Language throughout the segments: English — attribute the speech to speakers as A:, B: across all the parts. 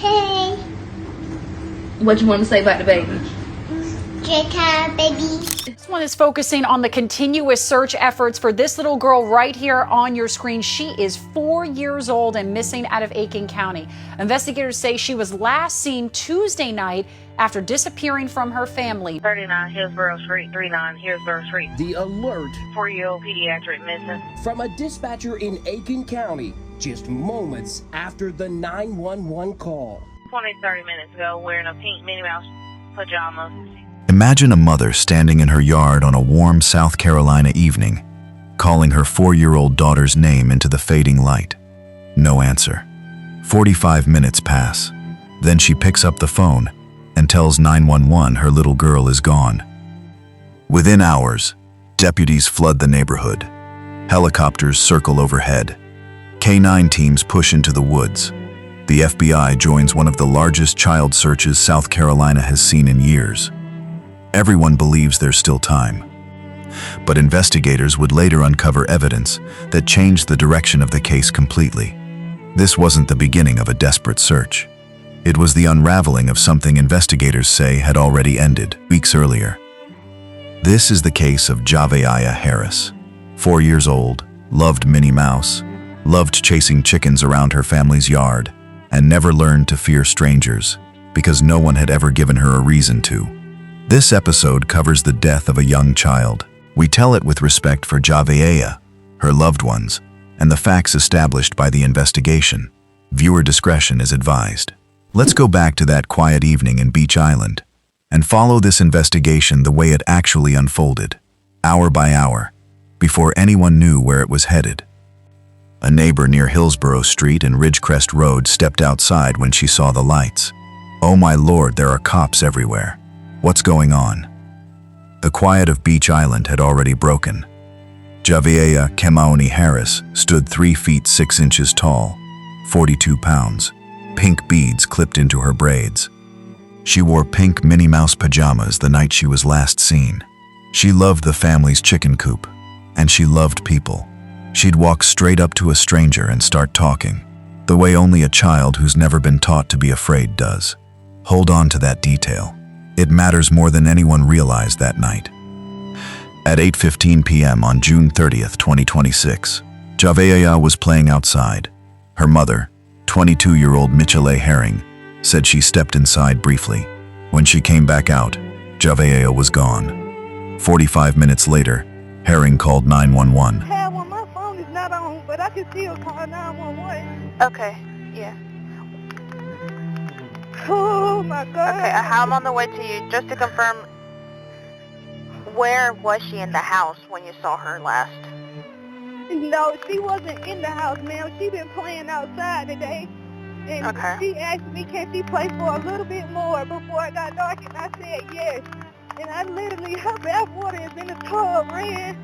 A: Hey.
B: What you want to say about the baby?
A: Good time, baby.
C: This one is focusing on the continuous search efforts for this little girl right here on your screen. She is 4 years old and missing out of Aiken County. Investigators say she was last seen Tuesday night after disappearing from her family.
D: 39 Hillsborough Street, 39 Hillsborough Street.
E: The alert
D: 4-year-old pediatric missing.
E: from a dispatcher in Aiken County just moments after the 911 call.
D: 20-30 minutes ago, wearing a pink Minnie Mouse pajamas.
F: Imagine a mother standing in her yard on a warm South Carolina evening, calling her 4-year-old daughter's name into the fading light. No answer. 45 minutes pass. Then she picks up the phone and tells 911 her little girl is gone. Within hours, deputies flood the neighborhood. Helicopters circle overhead. K-9 teams push into the woods. The FBI joins one of the largest child searches South Carolina has seen in years. Everyone believes there's still time. But investigators would later uncover evidence that changed the direction of the case completely. This wasn't the beginning of a desperate search. It was the unraveling of something investigators say had already ended weeks earlier. This is the case of Javeayah Harris. 4 years old, loved Minnie Mouse, loved chasing chickens around her family's yard, and never learned to fear strangers because no one had ever given her a reason to. This episode covers the death of a young child. We tell it with respect for Javeayah, her loved ones, and the facts established by the investigation. Viewer discretion is advised. Let's go back to that quiet evening in Beach Island and follow this investigation the way it actually unfolded, hour by hour, before anyone knew where it was headed. A neighbor near Hillsborough Street and Ridgecrest Road stepped outside when she saw the lights. "Oh my Lord, there are cops everywhere. What's going on?" The quiet of Beach Island had already broken. Javeayah Kemaoni Harris stood 3 feet 6 inches tall, 42 pounds, pink beads clipped into her braids. She wore pink Minnie Mouse pajamas the night she was last seen. She loved the family's chicken coop, and she loved people. She'd walk straight up to a stranger and start talking, the way only a child who's never been taught to be afraid does. Hold on to that detail. It matters more than anyone realized that night. At 8:15 p.m. on June 30th, 2026, Javeayah was playing outside. Her mother, 22-year-old Michele Herring, said she stepped inside briefly. When she came back out, Javeayah was gone. 45 minutes later, Herring called 911.
G: Well, my phone is not on, but I can still call 911.
H: Okay, yeah.
G: Oh my God.
H: Okay, I'm on the way to you. Just to confirm, where was she in the house when you saw her last?
G: No, she wasn't in the house, ma'am. She been playing outside today. And
H: Okay.
G: she asked me, can she play for a little bit more before it got dark, and I said yes. And I literally, her bath water is in the tub, ran,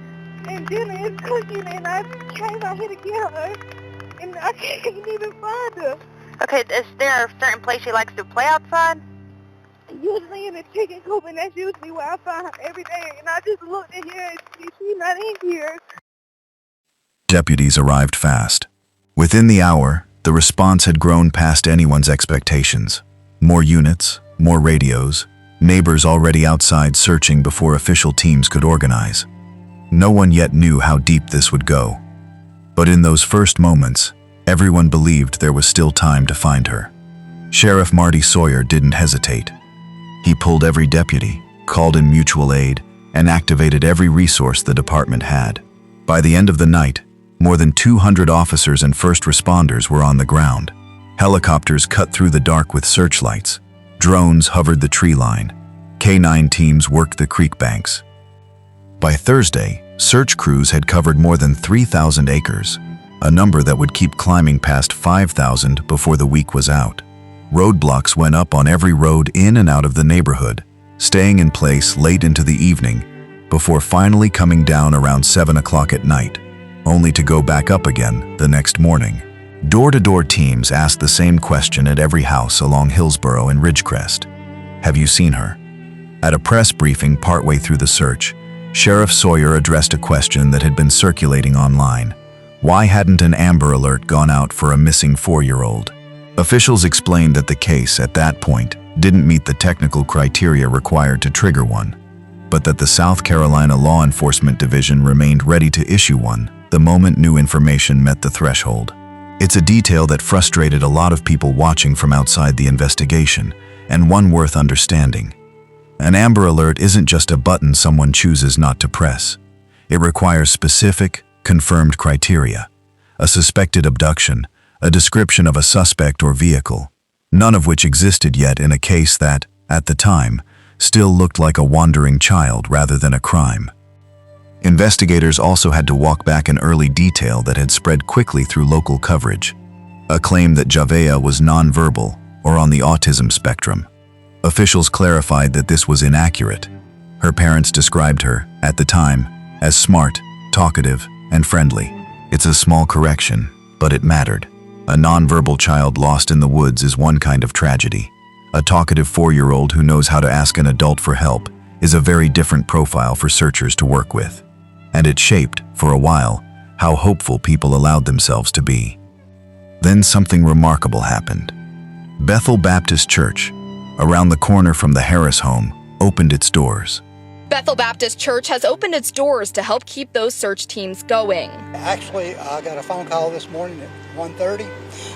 G: and dinner is cooking, and I came out here to get her, and I can't even find her.
H: Okay, is there a certain place she likes to play outside?
G: Usually in the chicken coop, and that's usually where I find her every day. And I just looked in here, and she's not in here.
F: Deputies arrived fast. Within the hour, the response had grown past anyone's expectations. More units, more radios, neighbors already outside searching before official teams could organize. No one yet knew how deep this would go. But in those first moments, everyone believed there was still time to find her. Sheriff Marty Sawyer didn't hesitate. He pulled every deputy, called in mutual aid, and activated every resource the department had. By the end of the night, more than 200 officers and first responders were on the ground. Helicopters cut through the dark with searchlights. Drones hovered the tree line. K-9 teams worked the creek banks. By Thursday, search crews had covered more than 3,000 acres, a number that would keep climbing past 5,000 before the week was out. Roadblocks went up on every road in and out of the neighborhood, staying in place late into the evening, before finally coming down around 7 o'clock at night, only to go back up again the next morning. Door-to-door teams asked the same question at every house along Hillsborough and Ridgecrest. Have you seen her? At a press briefing partway through the search, Sheriff Sawyer addressed a question that had been circulating online. Why hadn't an Amber Alert gone out for a missing 4-year-old? Officials explained that the case at that point didn't meet the technical criteria required to trigger one, but that the South Carolina Law Enforcement Division remained ready to issue one the moment new information met the threshold. It's a detail that frustrated a lot of people watching from outside the investigation, and one worth understanding. An Amber Alert isn't just a button someone chooses not to press. It requires specific, confirmed criteria: a suspected abduction, a description of a suspect or vehicle, none of which existed yet in a case that, at the time, still looked like a wandering child rather than a crime. Investigators also had to walk back an early detail that had spread quickly through local coverage: a claim that Javeayah was nonverbal or on the autism spectrum. Officials clarified that this was inaccurate. Her parents described her, at the time, as smart, talkative, and friendly. It's a small correction, but it mattered. A nonverbal child lost in the woods is one kind of tragedy. A talkative 4-year-old who knows how to ask an adult for help is a very different profile for searchers to work with. And it shaped, for a while, how hopeful people allowed themselves to be. Then something remarkable happened. Bethel Baptist Church, around the corner from the Harris home, opened its doors.
I: Bethel Baptist Church has opened its doors to help keep those search teams going.
J: Actually, I got a phone call this morning at 1:30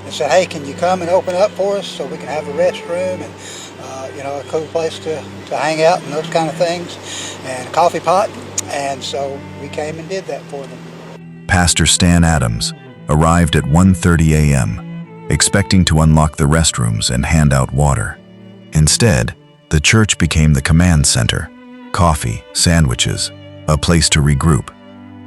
J: and said, hey, can you come and open up for us so we can have a restroom and a cool place to hang out and those kind of things, and a coffee pot. And so we came and did that for them.
F: Pastor Stan Adams arrived at 1:30 a.m., expecting to unlock the restrooms and hand out water. Instead, the church became the command center: coffee, sandwiches, a place to regroup,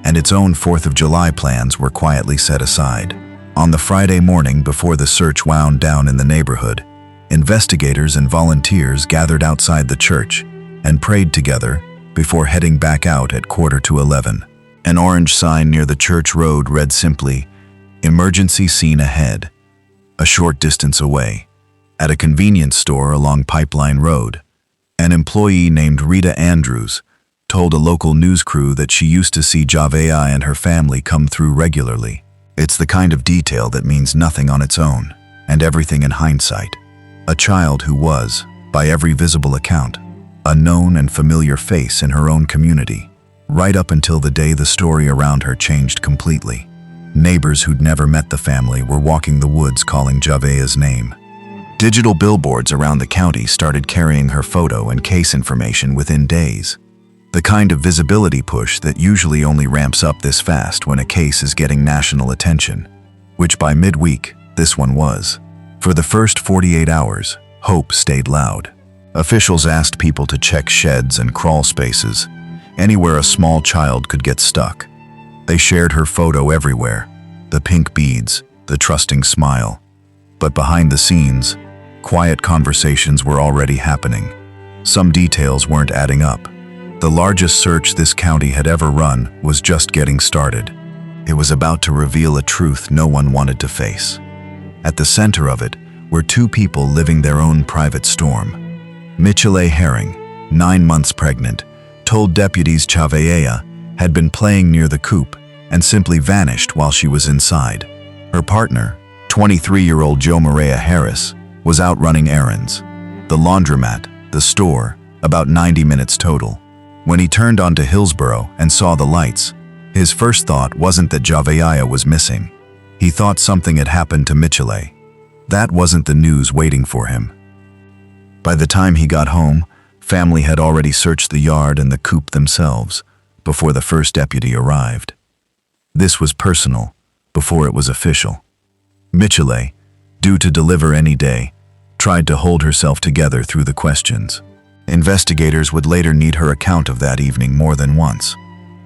F: and its own 4th of July plans were quietly set aside. On the Friday morning before the search wound down in the neighborhood, investigators and volunteers gathered outside the church and prayed together before heading back out at 11:15. An orange sign near the church road read simply, "Emergency scene ahead." A short distance away, at a convenience store along Pipeline Road, an employee named Rita Andrews told a local news crew that she used to see Javeayah and her family come through regularly. It's the kind of detail that means nothing on its own, and everything in hindsight. A child who was, by every visible account, a known and familiar face in her own community, right up until the day the story around her changed completely. Neighbors who'd never met the family were walking the woods calling Javeayah's name. Digital billboards around the county started carrying her photo and case information within days. The kind of visibility push that usually only ramps up this fast when a case is getting national attention, which by midweek, this one was. For the first 48 hours, hope stayed loud. Officials asked people to check sheds and crawl spaces, anywhere a small child could get stuck. They shared her photo everywhere, the pink beads, the trusting smile. But behind the scenes, quiet conversations were already happening. Some details weren't adding up. The largest search this county had ever run was just getting started. It was about to reveal a truth no one wanted to face. At the center of it were two people living their own private storm. Michelle Herring, 9 months pregnant, told deputies Javeayah had been playing near the coop and simply vanished while she was inside. Her partner, 23-year-old Jo Maria Harris, was out running errands. The laundromat, the store, about 90 minutes total. When he turned onto Hillsborough and saw the lights, his first thought wasn't that Javeayah was missing. He thought something had happened to Michelle. That wasn't the news waiting for him. By the time he got home, family had already searched the yard and the coop themselves before the first deputy arrived. This was personal before it was official. Michelle, due to deliver any day, tried to hold herself together through the questions. Investigators would later need her account of that evening more than once,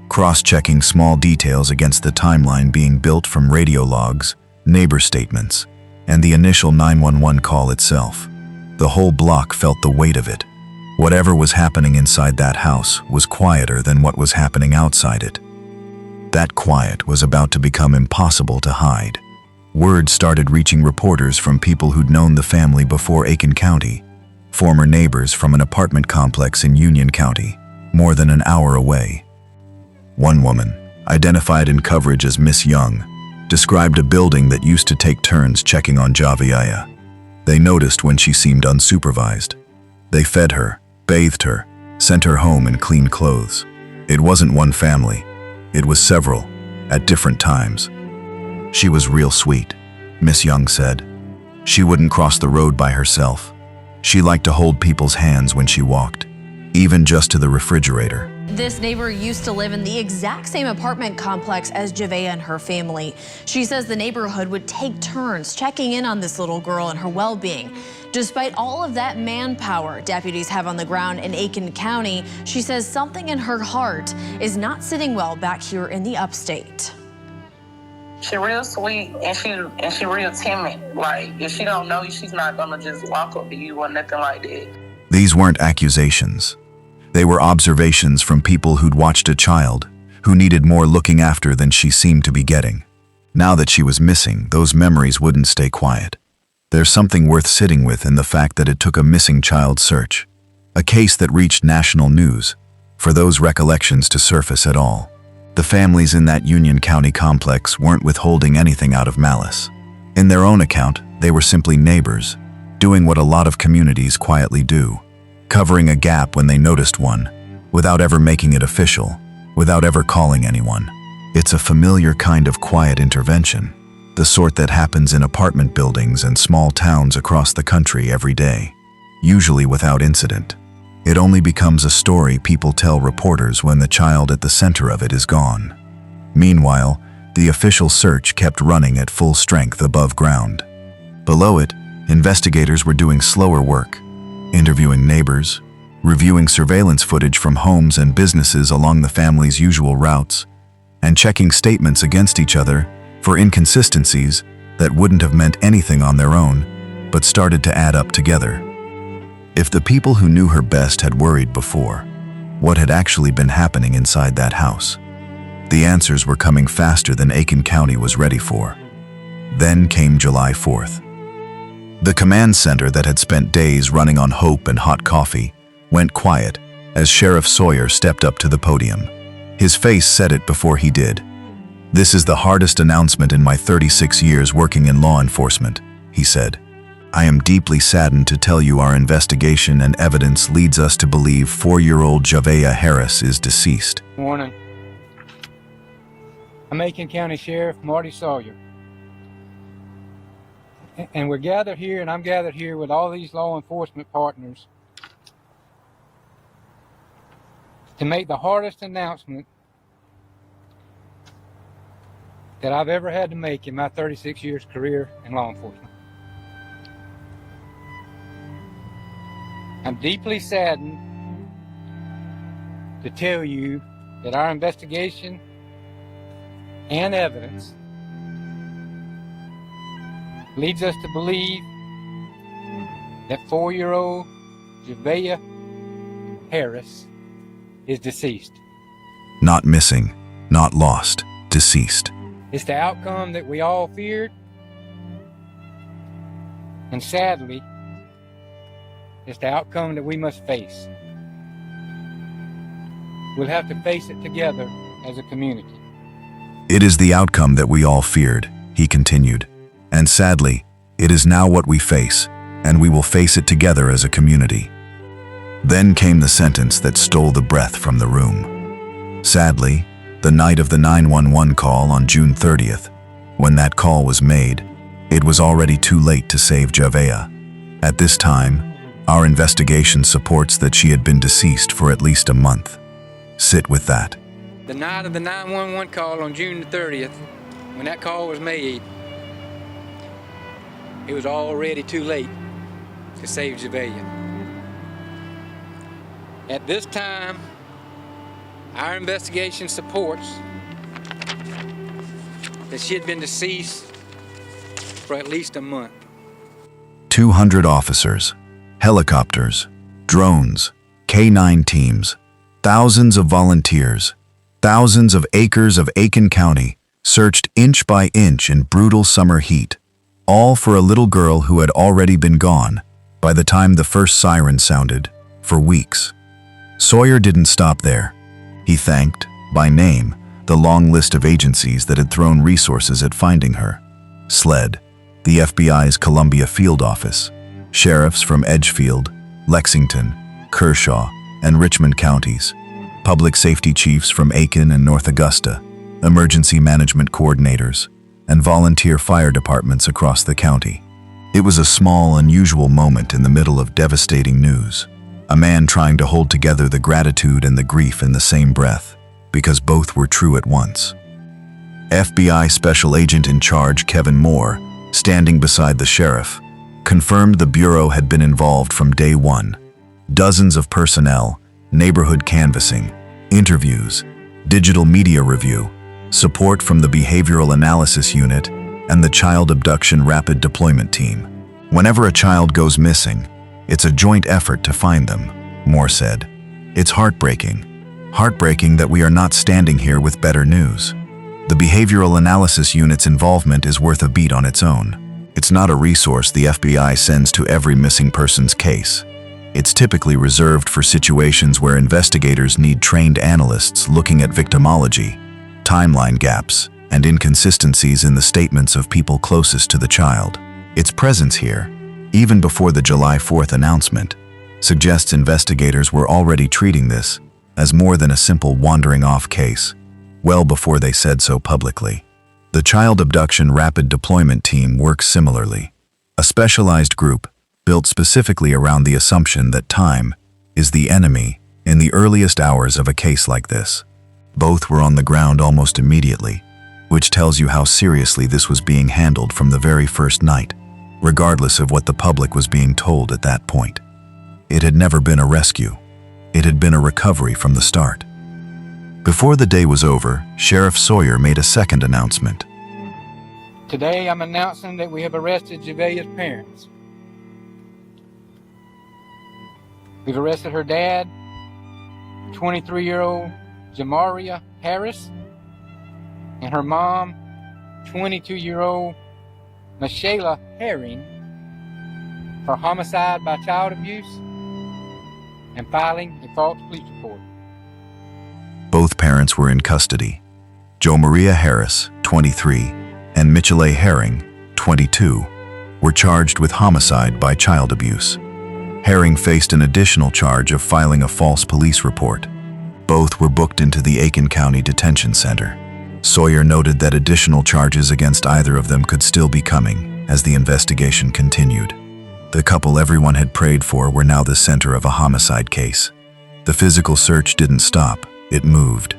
F: cross-checking small details against the timeline being built from radio logs, neighbor statements, and the initial 911 call itself. The whole block felt the weight of it. Whatever was happening inside that house was quieter than what was happening outside it. That quiet was about to become impossible to hide. Word started reaching reporters from people who'd known the family before Aiken County, former neighbors from an apartment complex in Union County, more than an hour away. One woman, identified in coverage as Miss Young, described a building that used to take turns checking on Javeayah. They noticed when she seemed unsupervised. They fed her, bathed her, sent her home in clean clothes. It wasn't one family. It was several, at different times. She was real sweet, Miss Young said. She wouldn't cross the road by herself. She liked to hold people's hands when she walked, even just to the refrigerator.
K: This neighbor used to live in the exact same apartment complex as Javea and her family. She says the neighborhood would take turns checking in on this little girl and her well-being. Despite all of that manpower deputies have on the ground in Aiken County, she says something in her heart is not sitting well back here in the upstate.
D: She real sweet and she real timid. Like, if she don't know you, she's not gonna just walk up to you or nothing like that.
F: These weren't accusations. They were observations from people who'd watched a child who needed more looking after than she seemed to be getting. Now that she was missing, those memories wouldn't stay quiet. There's something worth sitting with in the fact that it took a missing child search, a case that reached national news, for those recollections to surface at all. The families in that Union County complex weren't withholding anything out of malice. In their own account, they were simply neighbors, doing what a lot of communities quietly do, covering a gap when they noticed one, without ever making it official, without ever calling anyone. It's a familiar kind of quiet intervention, the sort that happens in apartment buildings and small towns across the country every day, usually without incident. It only becomes a story people tell reporters when the child at the center of it is gone. Meanwhile, the official search kept running at full strength above ground. Below it, investigators were doing slower work, interviewing neighbors, reviewing surveillance footage from homes and businesses along the family's usual routes, and checking statements against each other for inconsistencies that wouldn't have meant anything on their own, but started to add up together. If the people who knew her best had worried before, what had actually been happening inside that house? The answers were coming faster than Aiken County was ready for. Then came July 4th. The command center that had spent days running on hope and hot coffee went quiet as Sheriff Sawyer stepped up to the podium. His face said it before he did. "This is the hardest announcement in my 36 years working in law enforcement," he said. "I am deeply saddened to tell you our investigation and evidence leads us to believe 4-year-old Javeayah Harris is deceased."
L: Morning. I'm Aiken County Sheriff Marty Sawyer. And we're gathered here, and I'm gathered here with all these law enforcement partners to make the hardest announcement that I've ever had to make in my 36 years career in law enforcement. I'm deeply saddened to tell you that our investigation and evidence leads us to believe that 4-year-old Javeayah Harris is deceased.
F: Not missing, not lost, deceased.
L: It's the outcome that we all feared, and sadly, it's the outcome that we must face. We'll have to face it together as a community.
F: It is the outcome that we all feared, he continued. And sadly, it is now what we face, and we will face it together as a community. Then came the sentence that stole the breath from the room. Sadly, the night of the 911 call on June 30th, when that call was made, it was already too late to save Javea. At this time, our investigation supports that she had been deceased for at least a month. Sit with that.
L: The night of the 911 call on June the 30th, when that call was made, it was already too late to save Javia. At this time, our investigation supports that she had been deceased for at least a month.
F: 200 officers, helicopters, drones, K-9 teams, thousands of volunteers, thousands of acres of Aiken County searched inch by inch in brutal summer heat, all for a little girl who had already been gone by the time the first siren sounded, for weeks. Sawyer didn't stop there. He thanked, by name, the long list of agencies that had thrown resources at finding her: SLED, the FBI's Columbia Field Office, sheriffs from Edgefield, Lexington, Kershaw, and Richmond counties, public safety chiefs from Aiken and North Augusta, emergency management coordinators, and volunteer fire departments across the county. It was a small, unusual moment in the middle of devastating news. A man trying to hold together the gratitude and the grief in the same breath, because both were true at once. FBI Special Agent in Charge Kevin Moore, standing beside the sheriff, confirmed the Bureau had been involved from day one. Dozens of personnel, neighborhood canvassing, interviews, digital media review, support from the Behavioral Analysis Unit, and the Child Abduction Rapid Deployment Team. Whenever a child goes missing, it's a joint effort to find them, Moore said. It's heartbreaking. Heartbreaking that we are not standing here with better news. The Behavioral Analysis Unit's involvement is worth a beat on its own. It's not a resource the FBI sends to every missing person's case. It's typically reserved for situations where investigators need trained analysts looking at victimology, timeline gaps, and inconsistencies in the statements of people closest to the child. Its presence here, even before the July 4th announcement, suggests investigators were already treating this as more than a simple wandering-off case, well before they said so publicly. The Child Abduction Rapid Deployment Team works similarly, a specialized group built specifically around the assumption that time is the enemy in the earliest hours of a case like this. Both were on the ground almost immediately, which tells you how seriously this was being handled from the very first night, regardless of what the public was being told at that point. It had never been a rescue. It had been a recovery from the start. Before the day was over, Sheriff Sawyer made a second announcement.
L: Today I'm announcing that we have arrested Javea's parents. We've arrested her dad, 23-year-old Javeayah Harris, and her mom, 22-year-old Michelle Herring, for homicide by child abuse and filing a false police report.
F: Both parents were in custody. Javeayah Harris, 23, and Michelle Herring, 22, were charged with homicide by child abuse. Herring faced an additional charge of filing a false police report. Both were booked into the Aiken County Detention Center. Sawyer noted that additional charges against either of them could still be coming as the investigation continued. The couple everyone had prayed for were now the center of a homicide case. The physical search didn't stop, it moved.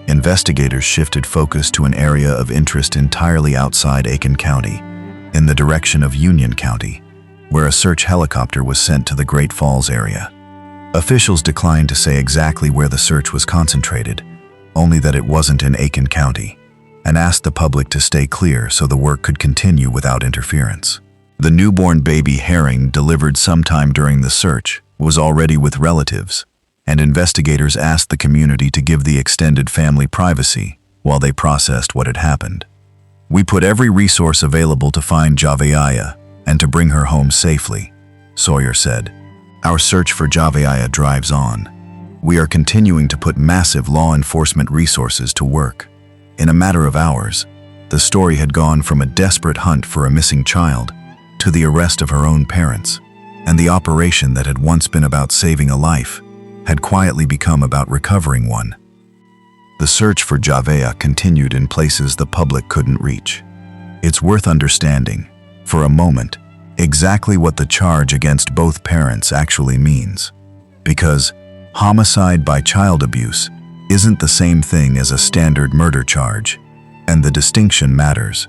F: Investigators shifted focus to an area of interest entirely outside Aiken County, in the direction of Union County, where a search helicopter was sent to the Great Falls area. Officials declined to say exactly where the search was concentrated, only that it wasn't in Aiken County, and asked the public to stay clear so the work could continue without interference. The newborn baby Herring, delivered sometime during the search, was already with relatives, and investigators asked the community to give the extended family privacy while they processed what had happened. We put every resource available to find Javeayah and to bring her home safely, Sawyer said. Our search for Javeayah drives on. We are continuing to put massive law enforcement resources to work. In a matter of hours, the story had gone from a desperate hunt for a missing child to the arrest of her own parents, and the operation that had once been about saving a life had quietly become about recovering one. The search for Javea continued in places the public couldn't reach. It's worth understanding, for a moment, exactly what the charge against both parents actually means. Because homicide by child abuse isn't the same thing as a standard murder charge, and the distinction matters.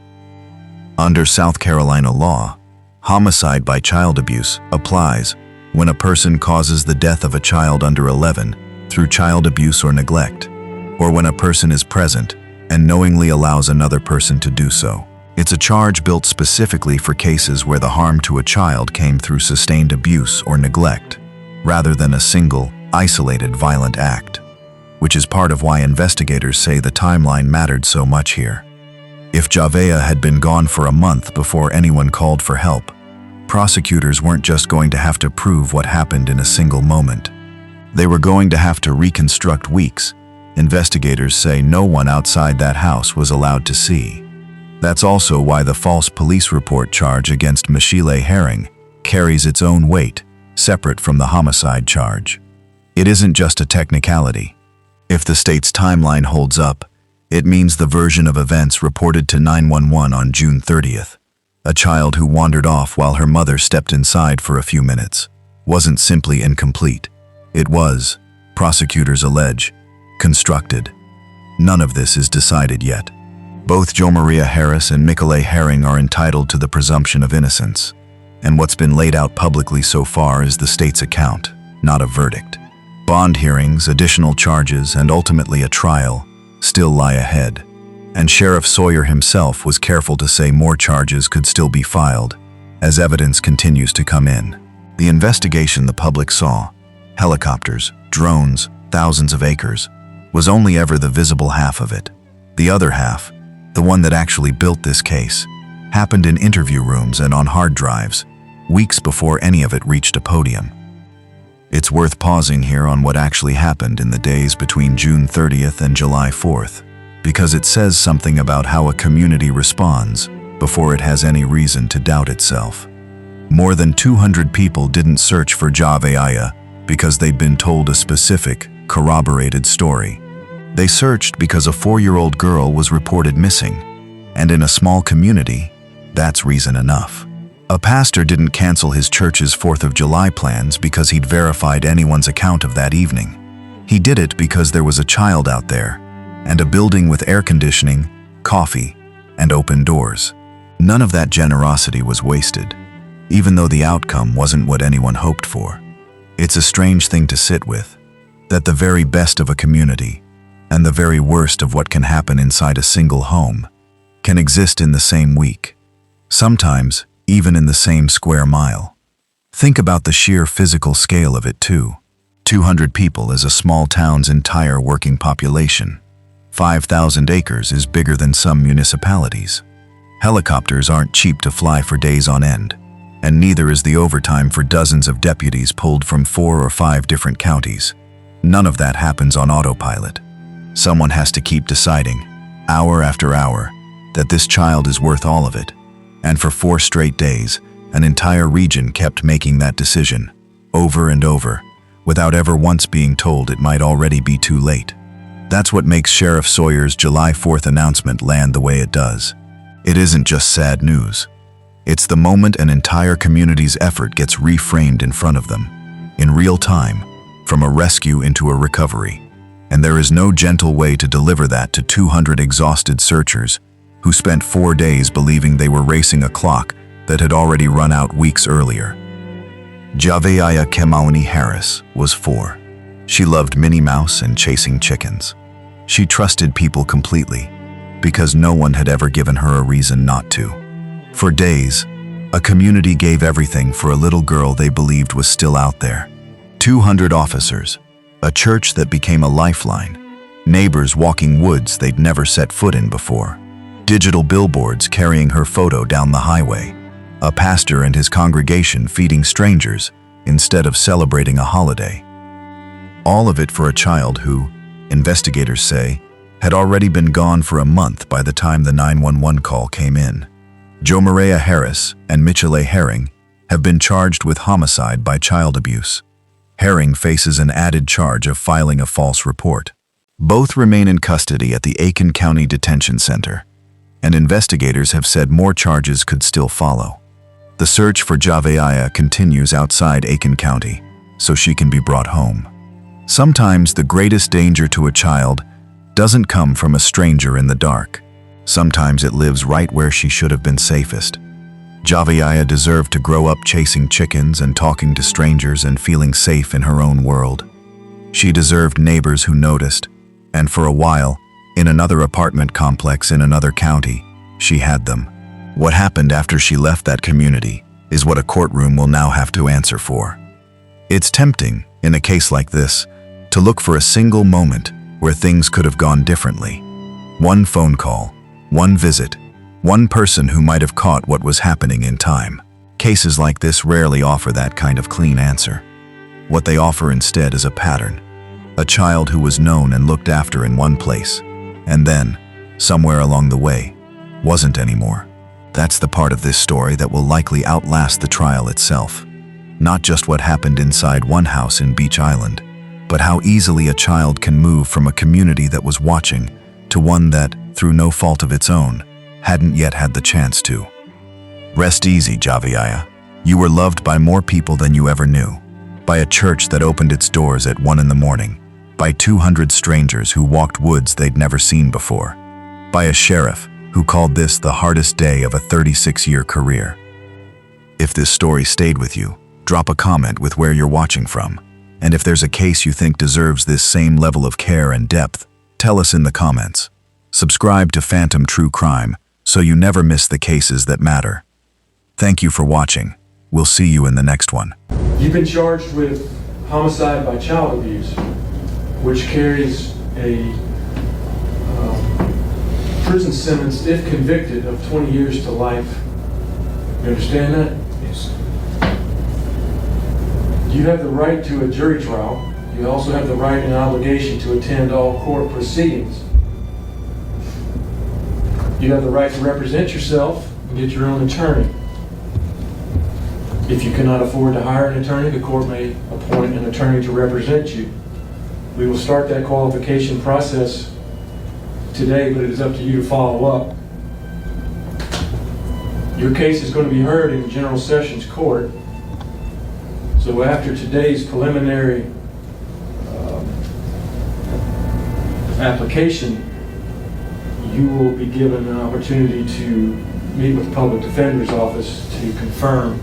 F: Under South Carolina law, homicide by child abuse applies when a person causes the death of a child under 11 through child abuse or neglect, or when a person is present and knowingly allows another person to do so. It's a charge built specifically for cases where the harm to a child came through sustained abuse or neglect, rather than a single, isolated violent act, which is part of why investigators say the timeline mattered so much here. If Javea had been gone for a month before anyone called for help, prosecutors weren't just going to have to prove what happened in a single moment. They were going to have to reconstruct weeks investigators say no one outside that house was allowed to see. That's also why the false police report charge against Michelle Herring carries its own weight, separate from the homicide charge. It isn't just a technicality. If the state's timeline holds up, it means the version of events reported to 911 on June 30th, a child who wandered off while her mother stepped inside for a few minutes, wasn't simply incomplete. It was, prosecutors allege, constructed. None of this is decided yet. Both Javeayah Harris and Michelle Herring are entitled to the presumption of innocence, and what's been laid out publicly so far is the state's account, not a verdict. Bond hearings, additional charges, and ultimately a trial still lie ahead, and Sheriff Sawyer himself was careful to say more charges could still be filed as evidence continues to come in. The investigation the public saw, helicopters, drones, thousands of acres, was only ever the visible half of it. The other half, the one that actually built this case, happened in interview rooms and on hard drives, weeks before any of it reached a podium. It's worth pausing here on what actually happened in the days between June 30th and July 4th, because it says something about how a community responds before it has any reason to doubt itself. More than 200 people didn't search for Javeayah because they'd been told a specific, corroborated story. They searched because a 4-year-old girl was reported missing, and in a small community, that's reason enough. A pastor didn't cancel his church's 4th of July plans because he'd verified anyone's account of that evening. He did it because there was a child out there, and a building with air conditioning, coffee, and open doors. None of that generosity was wasted, even though the outcome wasn't what anyone hoped for. It's a strange thing to sit with, that the very best of a community, and the very worst of what can happen inside a single home, can exist in the same week, sometimes even in the same square mile. Think about the sheer physical scale of it too. 200 people is a small town's entire working population. 5,000 acres is bigger than some municipalities. Helicopters aren't cheap to fly for days on end, and neither is the overtime for dozens of deputies pulled from 4 or 5 different counties. None of that happens on autopilot. Someone has to keep deciding, hour after hour, that this child is worth all of it. And for 4 straight days, an entire region kept making that decision, over and over, without ever once being told it might already be too late. That's what makes Sheriff Sawyer's July 4th announcement land the way it does. It isn't just sad news. It's the moment an entire community's effort gets reframed in front of them, in real time, from a rescue into a recovery. And there is no gentle way to deliver that to 200 exhausted searchers who spent 4 days believing they were racing a clock that had already run out weeks earlier. Javeayah Harris was 4. She loved Minnie Mouse and chasing chickens. She trusted people completely, because no one had ever given her a reason not to. For days, a community gave everything for a little girl they believed was still out there. 200 officers, a church that became a lifeline, neighbors walking woods they'd never set foot in before, digital billboards carrying her photo down the highway, a pastor and his congregation feeding strangers instead of celebrating a holiday. All of it for a child who, investigators say, had already been gone for a month by the time the 911 call came in. Javeayah Harris and Michelle Herring have been charged with homicide by child abuse. Herring faces an added charge of filing a false report. Both remain in custody at the Aiken County Detention Center, and investigators have said more charges could still follow. The search for Javeayah continues outside Aiken County, so she can be brought home. Sometimes the greatest danger to a child doesn't come from a stranger in the dark. Sometimes it lives right where she should have been safest. Javeayah deserved to grow up chasing chickens and talking to strangers and feeling safe in her own world. She deserved neighbors who noticed, and for a while, in another apartment complex in another county, she had them. What happened after she left that community is what a courtroom will now have to answer for. It's tempting, in a case like this, to look for a single moment where things could have gone differently. One phone call, one visit, one person who might have caught what was happening in time. Cases like this rarely offer that kind of clean answer. What they offer instead is a pattern. A child who was known and looked after in one place, and then, somewhere along the way, wasn't anymore. That's the part of this story that will likely outlast the trial itself. Not just what happened inside one house in Beach Island, but how easily a child can move from a community that was watching to one that, through no fault of its own, hadn't yet had the chance to. Rest easy, Javeayah. You were loved by more people than you ever knew. By a church that opened its doors at 1 in the morning. By 200 strangers who walked woods they'd never seen before. By a sheriff who called this the hardest day of a 36-year career. If this story stayed with you, drop a comment with where you're watching from. And if there's a case you think deserves this same level of care and depth, tell us in the comments. Subscribe to Phantom True Crime so you never miss the cases that matter. Thank you for watching. We'll see you in the next one.
M: You've been charged with homicide by child abuse, which carries a prison sentence, if convicted, of 20 years to life. You understand that?
N: Yes.
M: You have the right to a jury trial. You also have the right and obligation to attend all court proceedings. You have the right to represent yourself and get your own attorney. If you cannot afford to hire an attorney, the court may appoint an attorney to represent you. We will start that qualification process today, but it is up to you to follow up. Your case is going to be heard in General Sessions Court. So after today's preliminary application, you will be given an opportunity to meet with the Public Defender's Office to confirm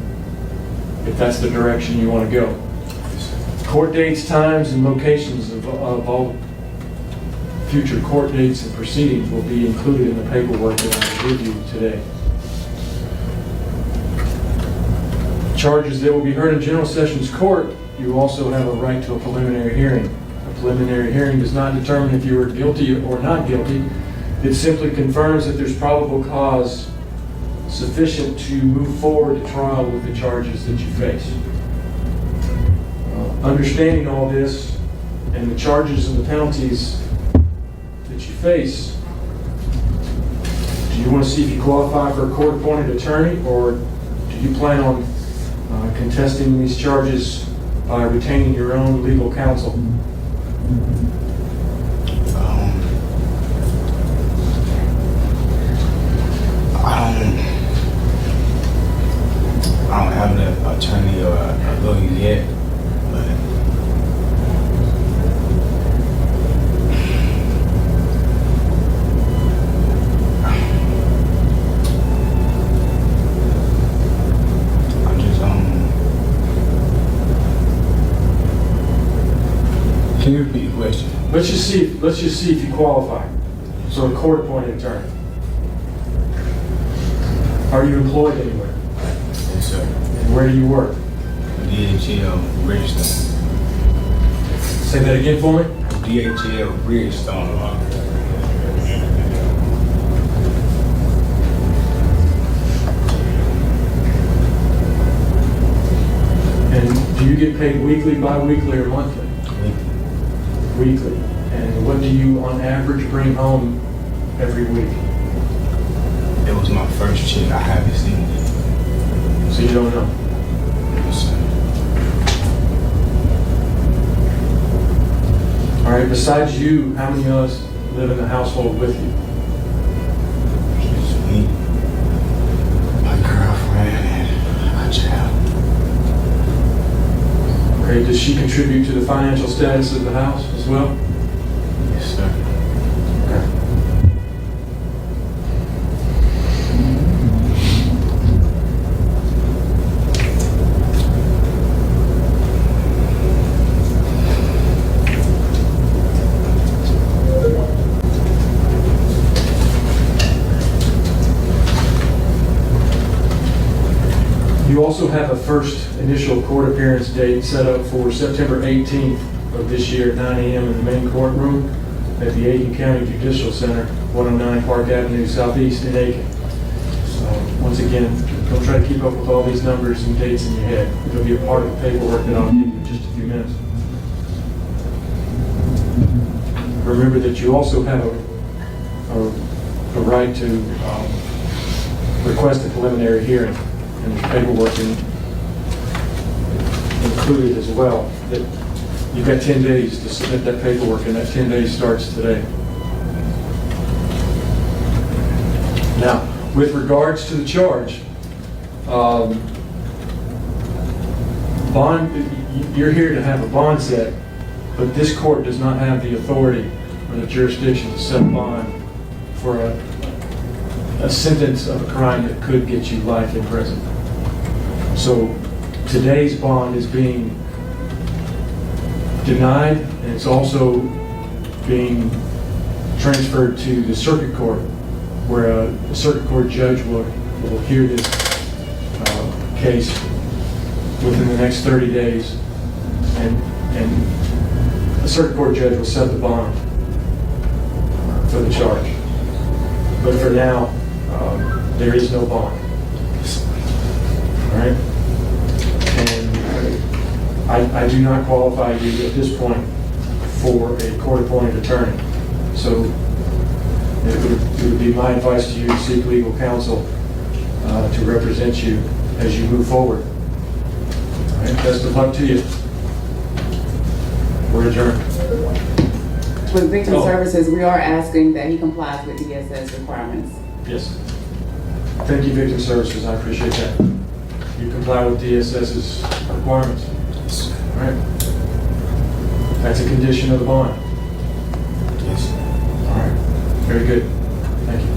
M: if that's the direction you want to go. Court dates, times, and locations of all future court dates and proceedings will be included in the paperwork that I will give you today. Charges that will be heard in General Sessions Court, you also have a right to a preliminary hearing. A preliminary hearing does not determine if you are guilty or not guilty. It simply confirms that there's probable cause sufficient to move forward to trial with the charges that you face. Understanding all this and the charges and the penalties that you face, do you want to see if you qualify for a court-appointed attorney, or do you plan on contesting these charges by retaining your own legal counsel?
N: I don't have an attorney or a lawyer yet, but I'm just Can you repeat the question?
M: Let's just see if you qualify for a court-appointed attorney. Are you employed anywhere?
N: Yes, sir.
M: And where do you work?
N: DHL Bridgestone.
M: Say that again for me.
N: DHL Bridgestone.
M: And do you get paid weekly, bi-weekly, or monthly? Weekly. And what do you, on average, bring home every week?
N: It was my first check. I haven't seen it.
M: So you don't know?
N: Yes, sir.
M: All right, besides you, how many of us live in the household with you?
N: Just me, my girlfriend, and my child.
M: Okay, does she contribute to the financial status of the house as well?
N: Yes, sir.
M: Okay. You also have a first initial court appearance date set up for September 18th of this year at 9 a.m. in the main courtroom at the Aiken County Judicial Center, 109 Park Avenue Southeast in Aiken. So once again, don't try to keep up with all these numbers and dates in your head. It'll be a part of the paperwork that I'll give you in just a few minutes. Remember that you also have a a right to request a preliminary hearing, and there's paperwork included as well. That you've got 10 days to submit that paperwork, and that 10 days starts today. Now, with regards to the charge, bond, you're here to have a bond set, but this court does not have the authority or the jurisdiction to set a bond for a sentence of a crime that could get you life in prison. So today's bond is being denied, and it's also being transferred to the circuit court, where a circuit court judge will hear this case within the next 30 days, and the circuit court judge will set the bond for the charge. But for now, there is no bond. All right? And I do not qualify you at this point for a court-appointed attorney. So it would be my advice to you to seek legal counsel to represent you as you move forward. All right? Best of luck to you. We're adjourned.
O: With Victim Services, we are asking that he complies with DSS requirements.
M: Yes. Thank you, Victim Services. I appreciate that. You comply with DSS's requirements. All right. That's a condition of the bond.
N: Yes.
M: All right. Very good. Thank you.